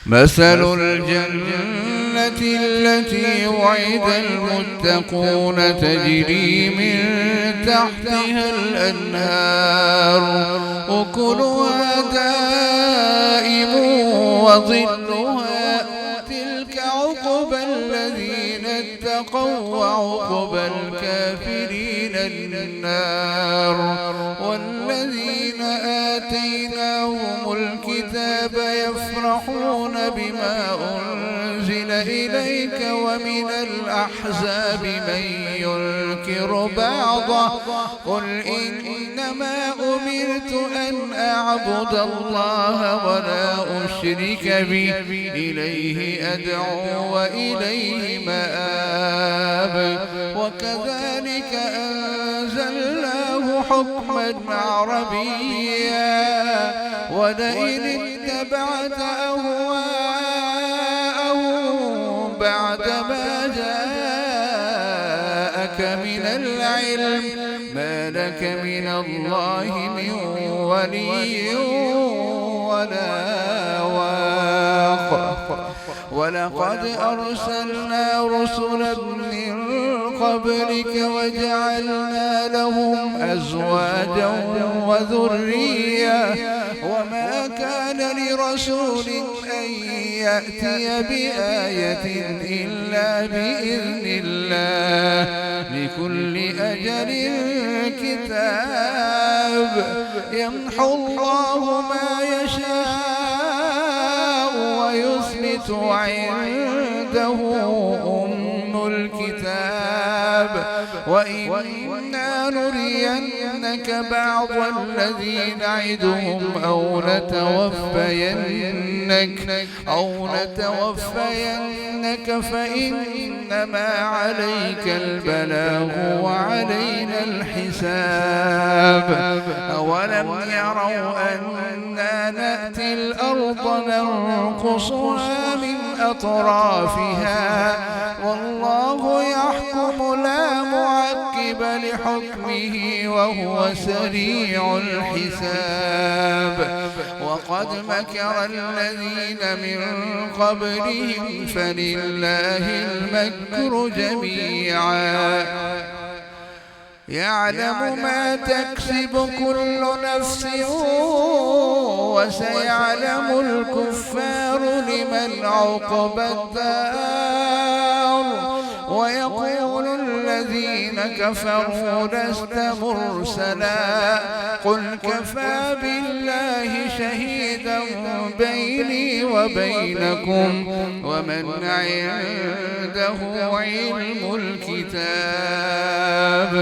مثل الجنة التي وعد المتقون تجري من تحتها الأنهار أكلها دائم وظلها تلك عقبى الذين اتقوا وعقبى الكافرين النار والذين آتيناهم الكتاب يفرحون بما أنزل إليك ومن الأحزاب من ينكر بعضه قل إنما أمرت أن أعبد الله ولا أشرك به إليه أدعو وإليه مآب وكذلك أنزلناه حكما عربيا ولئن اتبعت أهواءهم بعدما جاءك من العلم ما لك من الله من ولي ولا واق ولقد أرسلنا رسلا من قبلك وجعلنا لهم أزواجا وذرية وما كان لرسول أن يأتي بآية إلا بإذن الله لكل أجل كتاب يمحو الله ما يشاء ويثبت وعنده أم الكتاب وإنا نرينك بعض الذي نعدهم أو نتوفينك فإنما عليك البلاغ وعلينا الحساب أولم يروا أنا نأتي الأرض ننقصها من أطرافها والله يحكم لا معقب لحكمه وهو سريع الحساب وقد مكر الذين من قبلهم فلله المكر جميعا يعلم ما تكسب كل نفس وسيعلم الكفار لمن عقبى الدار ويقول الذين كفروا لست مرسلا قل كفى بالله شهيدا بيني وبينكم ومن عنده علم الكتاب